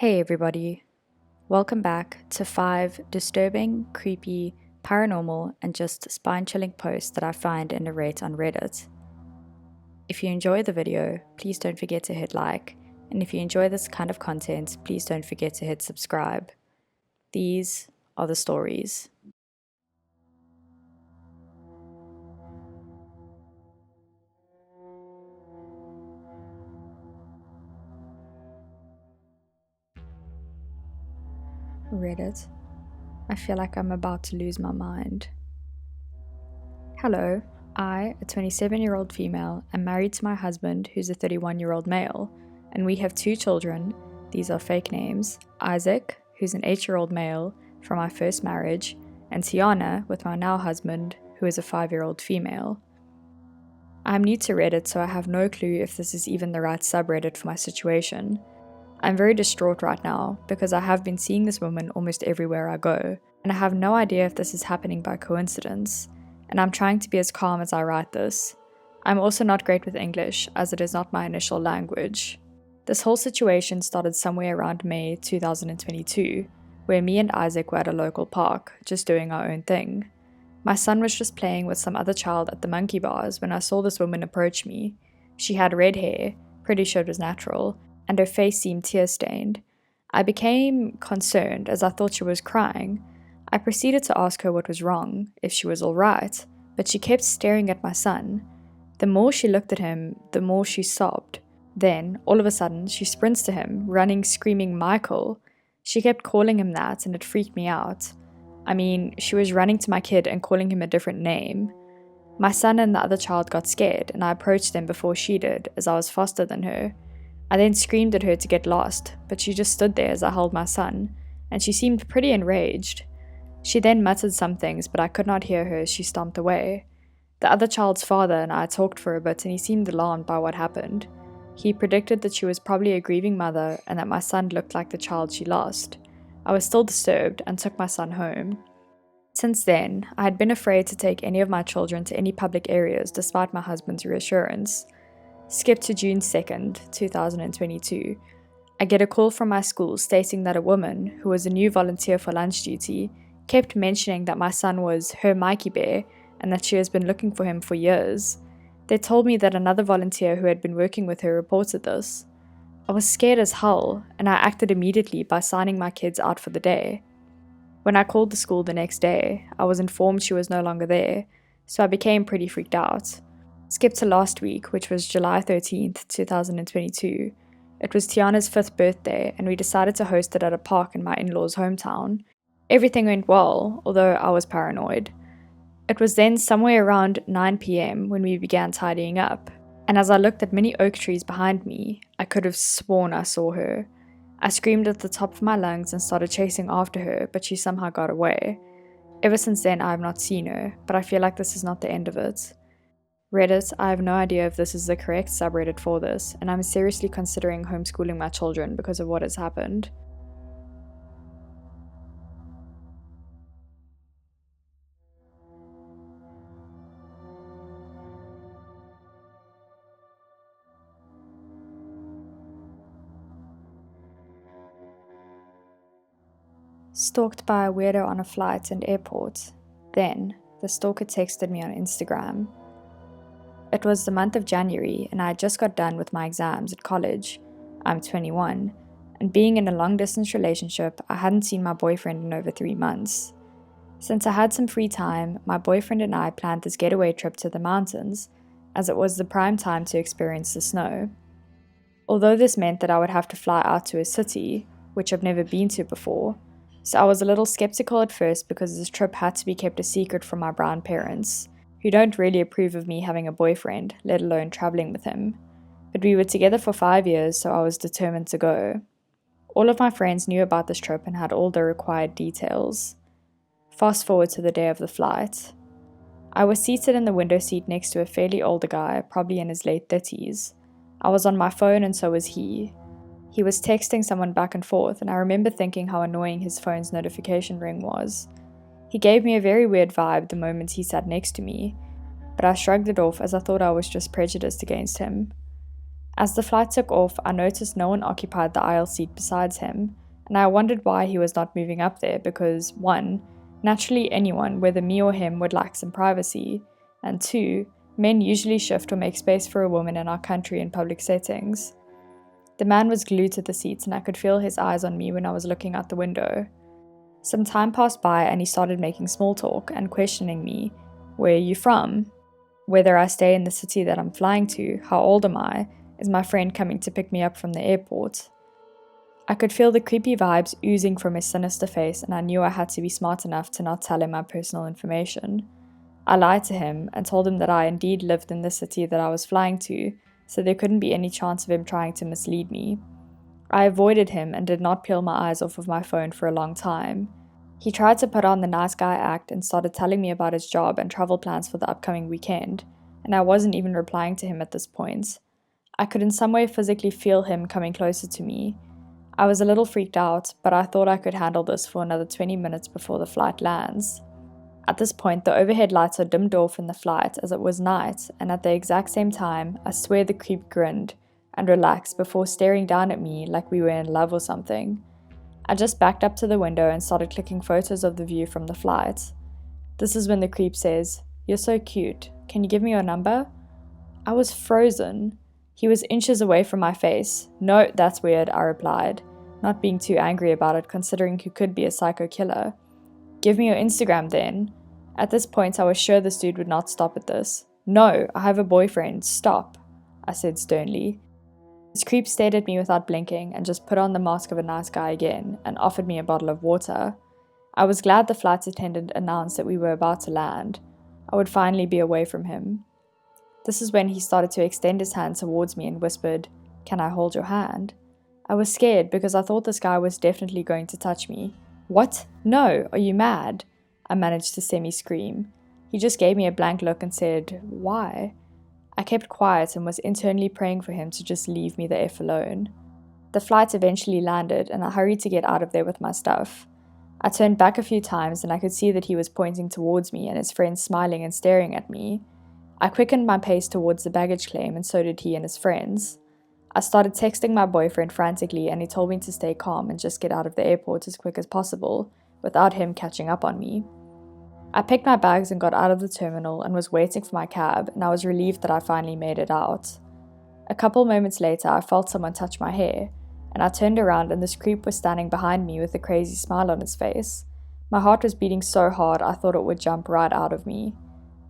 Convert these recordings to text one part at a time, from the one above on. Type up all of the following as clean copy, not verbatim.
Hey everybody, welcome back to 5 disturbing, creepy, paranormal, and just spine-chilling posts that I find and narrate on Reddit. If you enjoy the video, please don't forget to hit like, and if you enjoy this kind of content, please don't forget to hit subscribe. These are the stories. Reddit. I feel like I'm about to lose my mind. Hello, I, a 27-year-old female, am married to my husband, who's a 31-year-old male, and we have 2 children. These are fake names: Isaac, who's an 8-year-old male from my first marriage, and Tiana, with my now husband, who is a 5-year-old female. I'm new to Reddit, so I have no clue if this is even the right subreddit for my situation. I'm very distraught right now because I have been seeing this woman almost everywhere I go, and I have no idea if this is happening by coincidence, and I'm trying to be as calm as I write this. I'm also not great with English, as it is not my initial language. This whole situation started somewhere around May 2022, where me and Isaac were at a local park, just doing our own thing. My son was just playing with some other child at the monkey bars when I saw this woman approach me. She had red hair, pretty sure it was natural, and her face seemed tear-stained. I became concerned as I thought she was crying. I proceeded to ask her what was wrong, if she was alright, but she kept staring at my son. The more she looked at him, the more she sobbed. Then, all of a sudden, she sprints to him, running, screaming, "Michael!" She kept calling him that, and it freaked me out. I mean, she was running to my kid and calling him a different name. My son and the other child got scared, and I approached them before she did, as I was faster than her. I then screamed at her to get lost, but she just stood there as I held my son, and she seemed pretty enraged. She then muttered some things, but I could not hear her as she stomped away. The other child's father and I talked for a bit, and he seemed alarmed by what happened. He predicted that she was probably a grieving mother and that my son looked like the child she lost. I was still disturbed and took my son home. Since then, I had been afraid to take any of my children to any public areas despite my husband's reassurance. Skip to June 2nd, 2022. I get a call from my school stating that a woman, who was a new volunteer for lunch duty, kept mentioning that my son was her Mikey Bear and that she has been looking for him for years. They told me that another volunteer who had been working with her reported this. I was scared as hell, and I acted immediately by signing my kids out for the day. When I called the school the next day, I was informed she was no longer there, so I became pretty freaked out. Skip to last week, which was July 13th, 2022. It was Tiana's 5th birthday, and we decided to host it at a park in my in-laws' hometown. Everything went well, although I was paranoid. It was then somewhere around 9 p.m. when we began tidying up, and as I looked at many oak trees behind me, I could have sworn I saw her. I screamed at the top of my lungs and started chasing after her, but she somehow got away. Ever since then, I have not seen her, but I feel like this is not the end of it. Reddit, I have no idea if this is the correct subreddit for this, and I'm seriously considering homeschooling my children because of what has happened. Stalked by a weirdo on a flight and airport. Then, the stalker texted me on Instagram. It was the month of January, and I had just got done with my exams at college. I'm 21, and being in a long-distance relationship, I hadn't seen my boyfriend in over 3 months. Since I had some free time, my boyfriend and I planned this getaway trip to the mountains, as it was the prime time to experience the snow. Although this meant that I would have to fly out to a city, which I've never been to before, so I was a little skeptical at first because this trip had to be kept a secret from my brown parents, who don't really approve of me having a boyfriend, let alone traveling with him. But we were together for 5 years, so I was determined to go. All of my friends knew about this trip and had all the required details. Fast forward to the day of the flight. I was seated in the window seat next to a fairly older guy, probably in his late 30s. I was on my phone and so was he. He was texting someone back and forth, and I remember thinking how annoying his phone's notification ring was. He gave me a very weird vibe the moment he sat next to me, but I shrugged it off as I thought I was just prejudiced against him. As the flight took off, I noticed no one occupied the aisle seat besides him, and I wondered why he was not moving up there because 1. Naturally anyone, whether me or him, would like some privacy, and 2. Men usually shift or make space for a woman in our country in public settings. The man was glued to the seats and I could feel his eyes on me when I was looking out the window. Some time passed by and he started making small talk and questioning me. Where are you from? Whether I stay in the city that I'm flying to? How old am I? Is my friend coming to pick me up from the airport? I could feel the creepy vibes oozing from his sinister face and I knew I had to be smart enough to not tell him my personal information. I lied to him and told him that I indeed lived in the city that I was flying to, so there couldn't be any chance of him trying to mislead me. I avoided him and did not peel my eyes off of my phone for a long time. He tried to put on the nice guy act and started telling me about his job and travel plans for the upcoming weekend, and I wasn't even replying to him at this point. I could in some way physically feel him coming closer to me. I was a little freaked out, but I thought I could handle this for another 20 minutes before the flight lands. At this point, the overhead lights are dimmed off in the flight as it was night, and at the exact same time, I swear the creep grinned and relaxed before staring down at me like we were in love or something. I just backed up to the window and started clicking photos of the view from the flight. This is when the creep says, "You're so cute. Can you give me your number?" I was frozen. He was inches away from my face. "No, that's weird," I replied, not being too angry about it considering he could be a psycho killer. "Give me your Instagram then." At this point, I was sure this dude would not stop at this. "No, I have a boyfriend. Stop," I said sternly. This creep stared at me without blinking and just put on the mask of a nice guy again and offered me a bottle of water. I was glad the flight attendant announced that we were about to land. I would finally be away from him. This is when he started to extend his hand towards me and whispered, "Can I hold your hand?" I was scared because I thought this guy was definitely going to touch me. "What? No, are you mad?" I managed to semi-scream. He just gave me a blank look and said, "Why?" I kept quiet and was internally praying for him to just leave me the F alone. The flight eventually landed and I hurried to get out of there with my stuff. I turned back a few times and I could see that he was pointing towards me and his friends smiling and staring at me. I quickened my pace towards the baggage claim and so did he and his friends. I started texting my boyfriend frantically and he told me to stay calm and just get out of the airport as quick as possible, without him catching up on me. I picked my bags and got out of the terminal and was waiting for my cab, and I was relieved that I finally made it out. A couple moments later, I felt someone touch my hair, and I turned around and this creep was standing behind me with a crazy smile on his face. My heart was beating so hard I thought it would jump right out of me.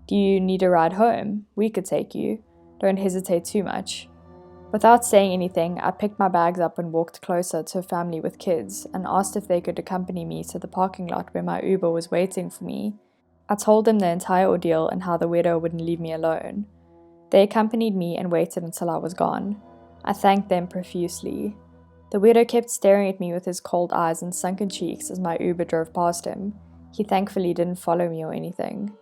"Do you need a ride home? We could take you. Don't hesitate too much." Without saying anything, I picked my bags up and walked closer to a family with kids and asked if they could accompany me to the parking lot where my Uber was waiting for me. I told them the entire ordeal and how the weirdo wouldn't leave me alone. They accompanied me and waited until I was gone. I thanked them profusely. The weirdo kept staring at me with his cold eyes and sunken cheeks as my Uber drove past him. He thankfully didn't follow me or anything.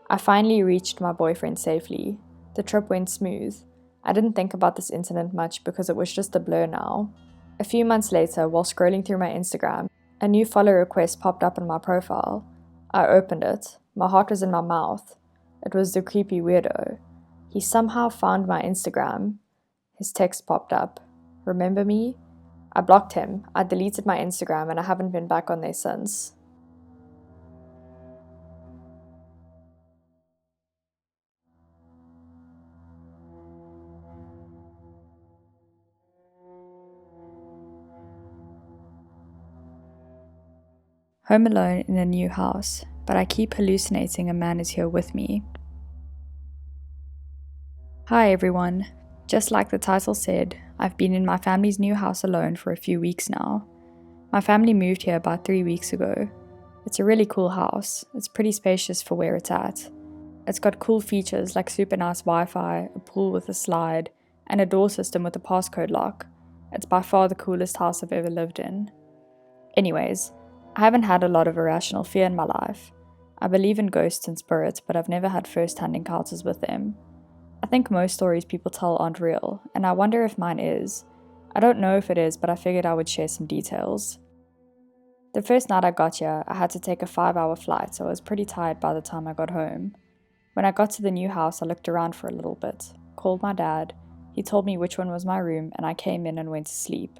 I finally reached my boyfriend safely. The trip went smooth. I didn't think about this incident much because it was just a blur now. A few months later, while scrolling through my Instagram, a new follow request popped up on my profile. I opened it. My heart was in my mouth. It was the creepy weirdo. He somehow found my Instagram. His text popped up. "Remember me?" I blocked him. I deleted my Instagram and I haven't been back on there since. Home alone in a new house, but I keep hallucinating a man is here with me. Hi everyone. Just like the title said, I've been in my family's new house alone for a few weeks now. My family moved here about 3 weeks ago. It's a really cool house. It's pretty spacious for where it's at. It's got cool features like super nice Wi-Fi, a pool with a slide, and a door system with a passcode lock. It's by far the coolest house I've ever lived in. Anyways, I haven't had a lot of irrational fear in my life. I believe in ghosts and spirits, but I've never had first-hand encounters with them. I think most stories people tell aren't real, and I wonder if mine is. I don't know if it is, but I figured I would share some details. The first night I got here, I had to take a 5-hour flight, so I was pretty tired by the time I got home. When I got to the new house, I looked around for a little bit, called my dad, He told me which one was my room, and I came in and went to sleep.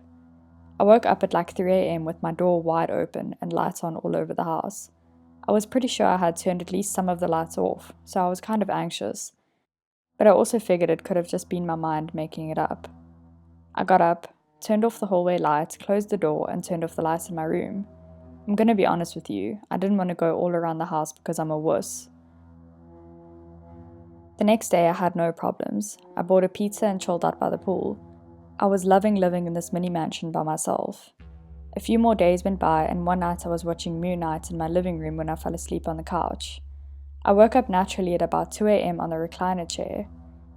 I woke up at like 3 a.m. with my door wide open and lights on all over the house. I was pretty sure I had turned at least some of the lights off, so I was kind of anxious. But I also figured it could have just been my mind making it up. I got up, turned off the hallway light, closed the door, and turned off the lights in my room. I'm gonna be honest with you, I didn't want to go all around the house because I'm a wuss. The next day I had no problems. I bought a pizza and chilled out by the pool. I was loving living in this mini mansion by myself. A few more days went by, and one night I was watching Moon Knight in my living room when I fell asleep on the couch. I woke up naturally at about 2 a.m. on the recliner chair.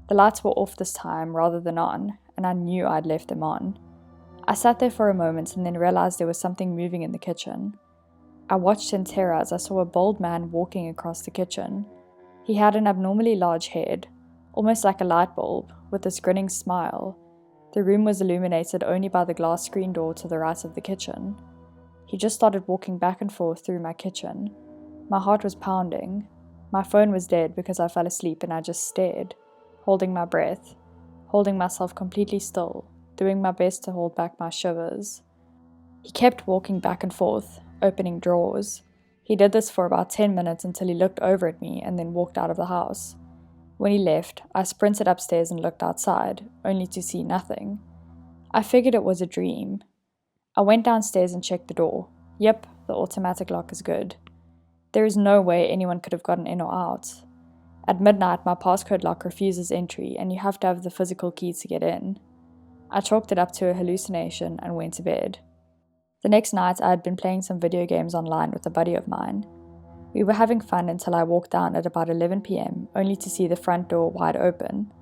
The lights were off this time rather than on, and I knew I'd left them on. I sat there for a moment and then realized there was something moving in the kitchen. I watched in terror as I saw a bald man walking across the kitchen. He had an abnormally large head, almost like a light bulb, with this grinning smile. The room was illuminated only by the glass screen door to the right of the kitchen. He just started walking back and forth through my kitchen. My heart was pounding. My phone was dead because I fell asleep and I just stared, holding my breath, holding myself completely still, doing my best to hold back my shivers. He kept walking back and forth, opening drawers. He did this for about 10 minutes until he looked over at me and then walked out of the house. When he left, I sprinted upstairs and looked outside, only to see nothing. I figured it was a dream. I went downstairs and checked the door. Yep, the automatic lock is good. There is no way anyone could have gotten in or out. At midnight, my passcode lock refuses entry, and you have to have the physical key to get in. I chalked it up to a hallucination and went to bed. The next night, I had been playing some video games online with a buddy of mine. We were having fun until I walked down at about 11 p.m, only to see the front door wide open.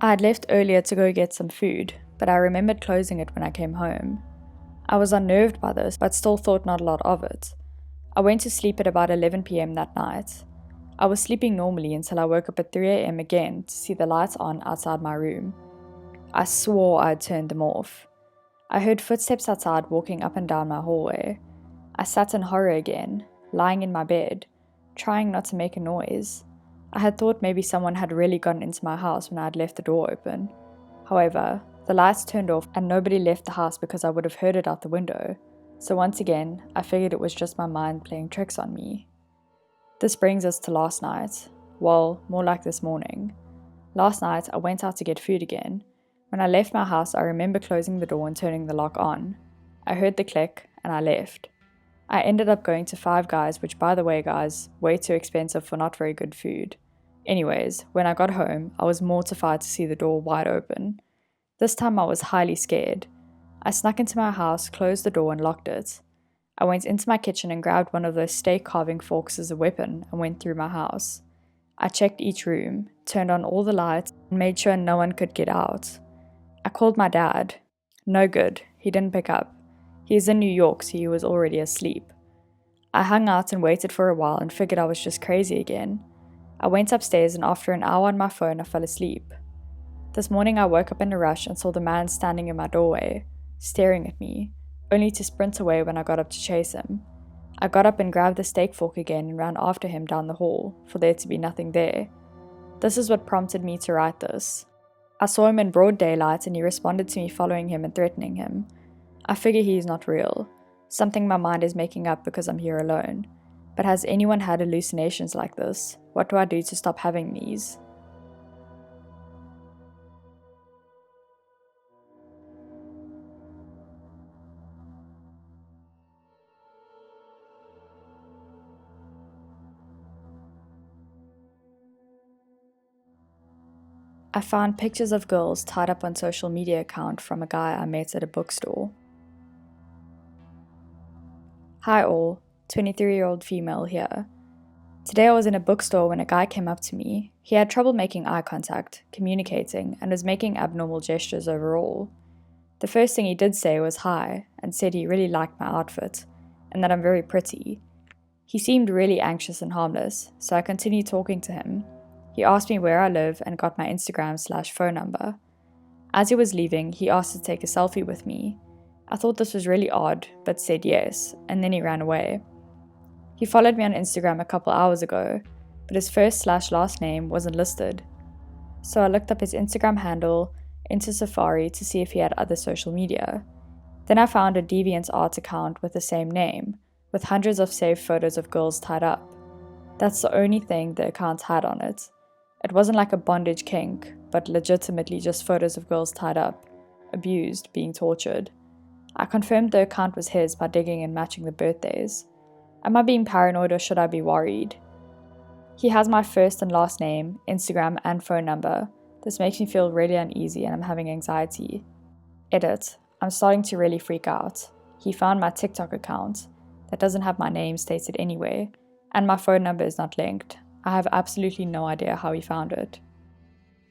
I had left earlier to go get some food, but I remembered closing it when I came home. I was unnerved by this, but still thought not a lot of it. I went to sleep at about 11 p.m. that night. I was sleeping normally until I woke up at 3 a.m. again to see the lights on outside my room. I swore I had turned them off. I heard footsteps outside walking up and down my hallway. I sat in horror again, lying in my bed, trying not to make a noise. I had thought maybe someone had really gotten into my house when I had left the door open. However, the lights turned off and nobody left the house because I would have heard it out the window. So once again, I figured it was just my mind playing tricks on me. This brings us to last night. Well, more like this morning. Last night, I went out to get food again. When I left my house, I remember closing the door and turning the lock on. I heard the click, and I left. I ended up going to Five Guys, which, by the way, guys, way too expensive for not very good food. Anyways, when I got home, I was mortified to see the door wide open. This time I was highly scared. I snuck into my house, closed the door, and locked it. I went into my kitchen and grabbed one of those steak carving forks as a weapon and went through my house. I checked each room, turned on all the lights, and made sure no one could get out. I called my dad. No good, he didn't pick up. He is in New York, so he was already asleep. I hung out and waited for a while and figured I was just crazy again. I went upstairs and after an hour on my phone I fell asleep. This morning I woke up in a rush and saw the man standing in my doorway, staring at me, only to sprint away when I got up to chase him. I got up and grabbed the steak fork again and ran after him down the hall, for there to be nothing there. This is what prompted me to write this. I saw him in broad daylight and he responded to me following him and threatening him. I figure he is not real, something my mind is making up because I'm here alone. But has anyone had hallucinations like this? What do I do to stop having these? I found pictures of girls tied up on social media account from a guy I met at a bookstore. Hi all, 23-year-old female here. Today I was in a bookstore when a guy came up to me. He had trouble making eye contact, communicating, and was making abnormal gestures overall. The first thing he did say was hi, and said he really liked my outfit, and that I'm very pretty. He seemed really anxious and harmless, so I continued talking to him. He asked me where I live and got my Instagram/phone number. As he was leaving, he asked to take a selfie with me. I thought this was really odd, but said yes, and then he ran away. He followed me on Instagram a couple hours ago, but his first/last name wasn't listed. So I looked up his Instagram handle, into Safari to see if he had other social media. Then I found a DeviantArt account with the same name, with hundreds of saved photos of girls tied up. That's the only thing the account had on it. It wasn't like a bondage kink, but legitimately just photos of girls tied up, abused, being tortured. I confirmed the account was his by digging and matching the birthdays. Am I being paranoid or should I be worried? He has my first and last name, Instagram, and phone number. This makes me feel really uneasy and I'm having anxiety. Edit. I'm starting to really freak out. He found my TikTok account. That doesn't have my name stated anyway, and my phone number is not linked. I have absolutely no idea how he found it.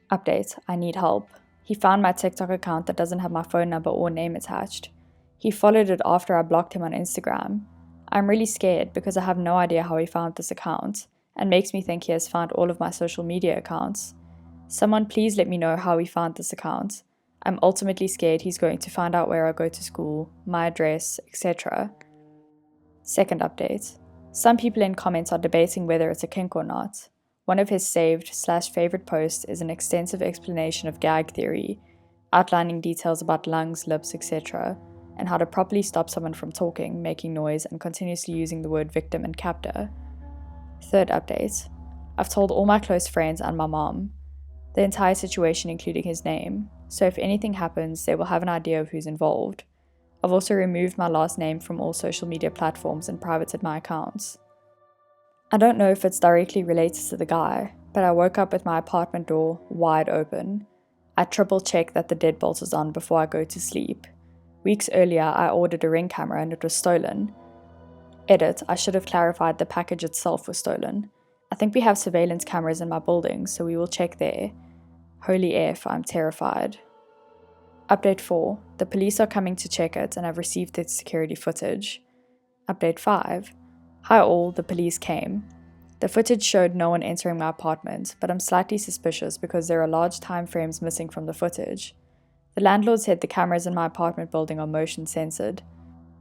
Update. I need help. He found my TikTok account that doesn't have my phone number or name attached. He followed it after I blocked him on Instagram. I'm really scared because I have no idea how he found this account, and makes me think he has found all of my social media accounts. Someone please let me know how he found this account. I'm ultimately scared he's going to find out where I go to school, my address, etc. Second update. Some people in comments are debating whether it's a kink or not. One of his saved/favorite posts is an extensive explanation of gag theory, outlining details about lungs, lips, etc., and how to properly stop someone from talking, making noise, and continuously using the word victim and captor. Third update. I've told all my close friends and my mom. The entire situation including his name, so if anything happens, they will have an idea of who's involved. I've also removed my last name from all social media platforms and privated my accounts. I don't know if it's directly related to the guy, but I woke up with my apartment door wide open. I triple checked that the deadbolt was on before I go to sleep. Weeks earlier, I ordered a Ring camera and it was stolen. Edit, I should have clarified the package itself was stolen. I think we have surveillance cameras in my building, so we will check there. Holy F, I'm terrified. Update 4. The police are coming to check it and I've received the security footage. Update 5. Hi all, the police came. The footage showed no one entering my apartment, but I'm slightly suspicious because there are large time frames missing from the footage. The landlord said the cameras in my apartment building are motion censored,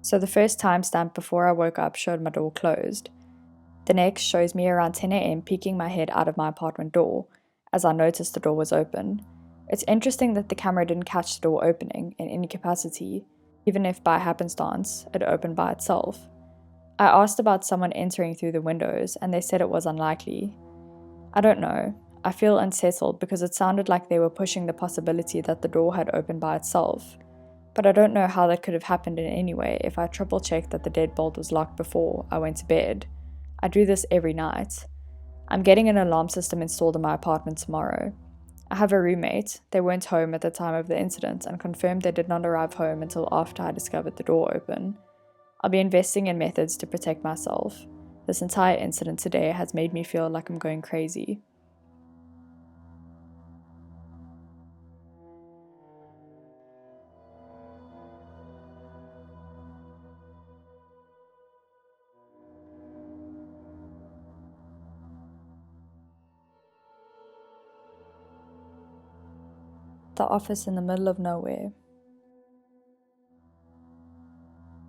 so the first timestamp before I woke up showed my door closed. The next shows me around 10 AM peeking my head out of my apartment door, as I noticed the door was open. It's interesting that the camera didn't catch the door opening in any capacity, even if by happenstance it opened by itself. I asked about someone entering through the windows and they said it was unlikely. I don't know. I feel unsettled because it sounded like they were pushing the possibility that the door had opened by itself. But I don't know how that could have happened in any way if I triple checked that the deadbolt was locked before I went to bed. I do this every night. I'm getting an alarm system installed in my apartment tomorrow. I have a roommate. They weren't home at the time of the incident and confirmed they did not arrive home until after I discovered the door open. I'll be investing in methods to protect myself. This entire incident today has made me feel like I'm going crazy. The office in the middle of nowhere.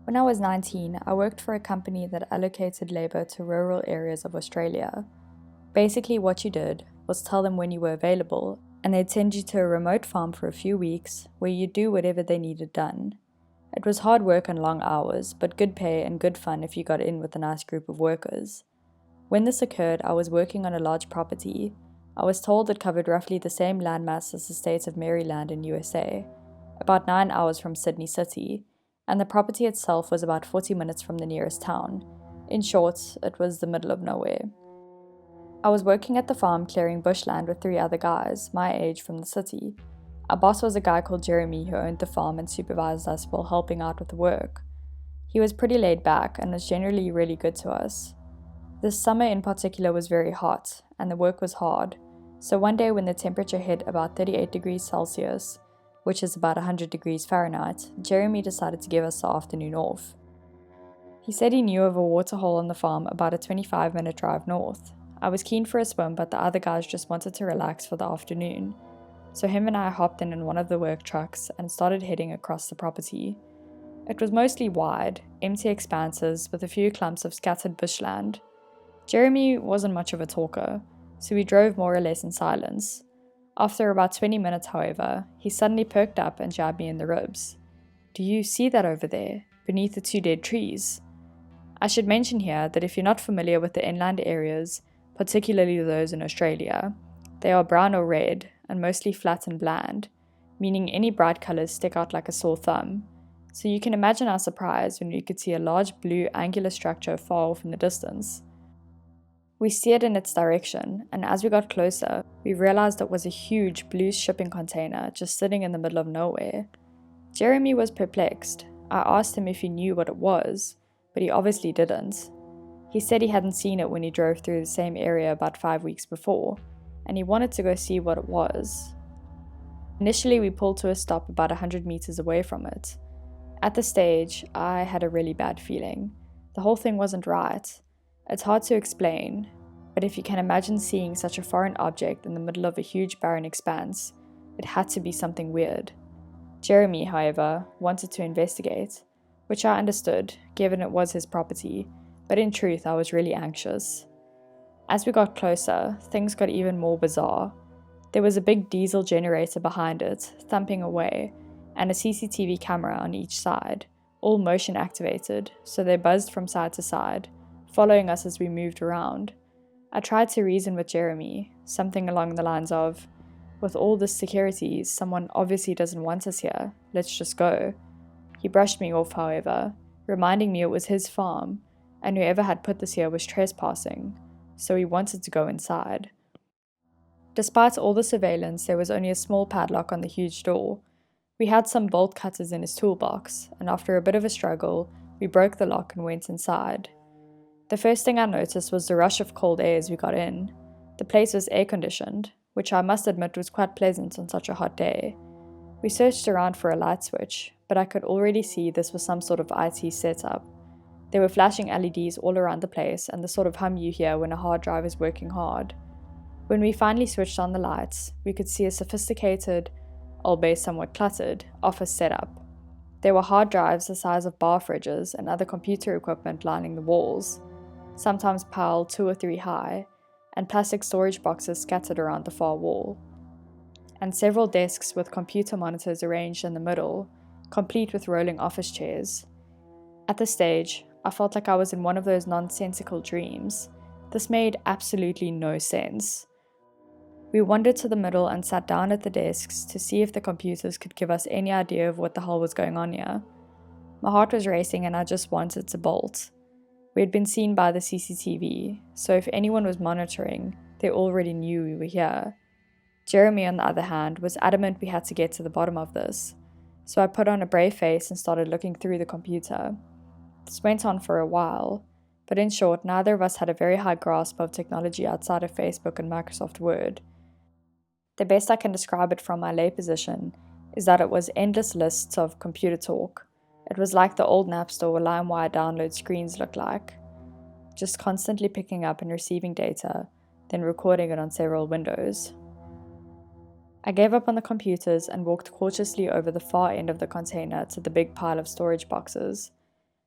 When I was 19, I worked for a company that allocated labour to rural areas of Australia. Basically what you did was tell them when you were available, and they'd send you to a remote farm for a few weeks where you'd do whatever they needed done. It was hard work and long hours, but good pay and good fun if you got in with a nice group of workers. When this occurred, I was working on a large property. I was told it covered roughly the same landmass as the state of Maryland in USA, about 9 hours from Sydney City, and the property itself was about 40 minutes from the nearest town. In short, it was the middle of nowhere. I was working at the farm clearing bushland with 3 other guys, my age, from the city. Our boss was a guy called Jeremy who owned the farm and supervised us while helping out with the work. He was pretty laid back and was generally really good to us. This summer in particular was very hot, and the work was hard. So one day when the temperature hit about 38 degrees Celsius, which is about 100 degrees Fahrenheit, Jeremy decided to give us the afternoon off. He said he knew of a waterhole on the farm about a 25-minute drive north. I was keen for a swim, but the other guys just wanted to relax for the afternoon. So him and I hopped in one of the work trucks and started heading across the property. It was mostly wide, empty expanses with a few clumps of scattered bushland. Jeremy wasn't much of a talker, so we drove more or less in silence. After about 20 minutes, however, he suddenly perked up and jabbed me in the ribs. "Do you see that over there, beneath the 2 dead trees?" I should mention here that if you're not familiar with the inland areas, particularly those in Australia, they are brown or red and mostly flat and bland, meaning any bright colours stick out like a sore thumb. So you can imagine our surprise when we could see a large blue angular structure far off in the distance. We steered in its direction, and as we got closer, we realized it was a huge blue shipping container just sitting in the middle of nowhere. Jeremy was perplexed. I asked him if he knew what it was, but he obviously didn't. He said he hadn't seen it when he drove through the same area about 5 weeks before, and he wanted to go see what it was. Initially, we pulled to a stop about 100 meters away from it. At this stage, I had a really bad feeling. The whole thing wasn't right. It's hard to explain, but if you can imagine seeing such a foreign object in the middle of a huge barren expanse, it had to be something weird. Jeremy, however, wanted to investigate, which I understood, given it was his property, but in truth I was really anxious. As we got closer, things got even more bizarre. There was a big diesel generator behind it, thumping away, and a CCTV camera on each side, all motion activated, so they buzzed from side to side, following us as we moved around. I tried to reason with Jeremy, something along the lines of, "With all this security, someone obviously doesn't want us here, let's just go." He brushed me off, however, reminding me it was his farm, and whoever had put this here was trespassing, so he wanted to go inside. Despite all the surveillance, there was only a small padlock on the huge door. We had some bolt cutters in his toolbox, and after a bit of a struggle, we broke the lock and went inside. The first thing I noticed was the rush of cold air as we got in. The place was air-conditioned, which I must admit was quite pleasant on such a hot day. We searched around for a light switch, but I could already see this was some sort of IT setup. There were flashing LEDs all around the place and the sort of hum you hear when a hard drive is working hard. When we finally switched on the lights, we could see a sophisticated, albeit somewhat cluttered, office setup. There were hard drives the size of bar fridges and other computer equipment lining the walls, sometimes piled 2 or 3 high, and plastic storage boxes scattered around the far wall, and several desks with computer monitors arranged in the middle, complete with rolling office chairs. At this stage, I felt like I was in one of those nonsensical dreams. This made absolutely no sense. We wandered to the middle and sat down at the desks to see if the computers could give us any idea of what the hell was going on here. My heart was racing and I just wanted to bolt. We had been seen by the CCTV, so if anyone was monitoring, they already knew we were here. Jeremy, on the other hand, was adamant we had to get to the bottom of this, so I put on a brave face and started looking through the computer. This went on for a while, but in short, neither of us had a very high grasp of technology outside of Facebook and Microsoft Word. The best I can describe it from my lay position is that it was endless lists of computer talk. It was like the old Napster or LimeWire download screens looked like, just constantly picking up and receiving data, then recording it on several windows. I gave up on the computers and walked cautiously over the far end of the container to the big pile of storage boxes.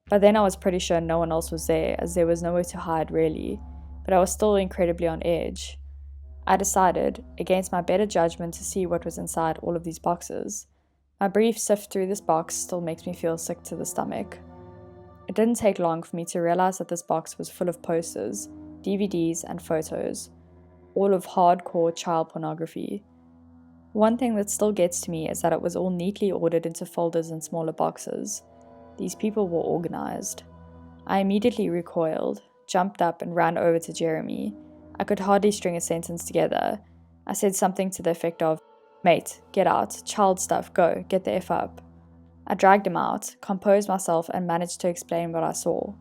By then I was pretty sure no one else was there, as there was nowhere to hide really, but I was still incredibly on edge. I decided, against my better judgment, to see what was inside all of these boxes. My brief sift through this box still makes me feel sick to the stomach. It didn't take long for me to realize that this box was full of posters, DVDs, and photos, all of hardcore child pornography. One thing that still gets to me is that it was all neatly ordered into folders and smaller boxes. These people were organized. I immediately recoiled, jumped up, and ran over to Jeremy. I could hardly string a sentence together. I said something to the effect of, "Mate, get out, child stuff, go, get the F up." I dragged him out, composed myself, and managed to explain what I saw.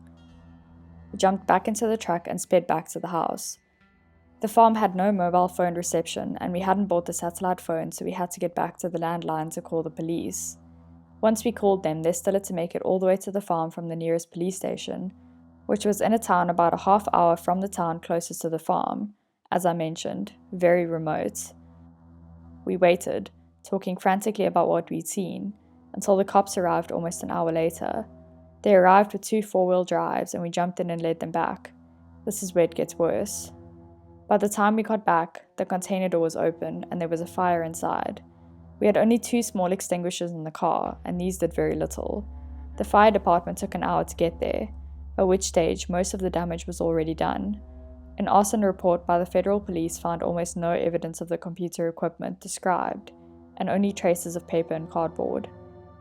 We jumped back into the truck and sped back to the house. The farm had no mobile phone reception, and we hadn't bought the satellite phone, so we had to get back to the landline to call the police. Once we called them, they still had to make it all the way to the farm from the nearest police station, which was in a town about a half hour from the town closest to the farm, as I mentioned, very remote. We waited, talking frantically about what we'd seen, until the cops arrived almost an hour later. They arrived with 2 4-wheel drives and we jumped in and led them back. This is where it gets worse. By the time we got back, the container door was open and there was a fire inside. We had only 2 small extinguishers in the car, and these did very little. The fire department took an hour to get there, at which stage most of the damage was already done. An arson report by the federal police found almost no evidence of the computer equipment described, and only traces of paper and cardboard.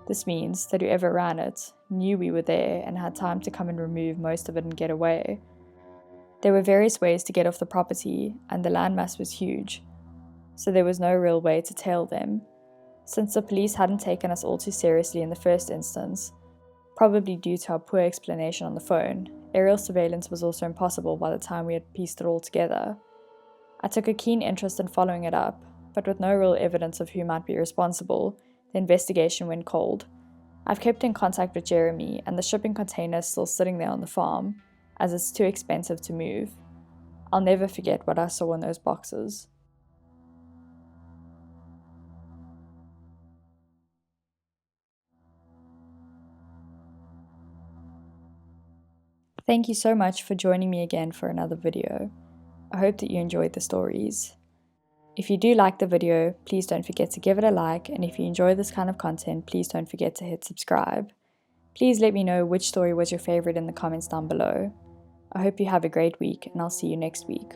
This means that whoever ran it knew we were there and had time to come and remove most of it and get away. There were various ways to get off the property, and the landmass was huge, so there was no real way to tail them. Since the police hadn't taken us all too seriously in the first instance, probably due to our poor explanation on the phone, aerial surveillance was also impossible by the time we had pieced it all together. I took a keen interest in following it up, but with no real evidence of who might be responsible, the investigation went cold. I've kept in contact with Jeremy, and the shipping container is still sitting there on the farm, as it's too expensive to move. I'll never forget what I saw in those boxes. Thank you so much for joining me again for another video. I hope that you enjoyed the stories. If you do like the video, please don't forget to give it a like, and if you enjoy this kind of content, please don't forget to hit subscribe. Please let me know which story was your favorite in the comments down below. I hope you have a great week, and I'll see you next week.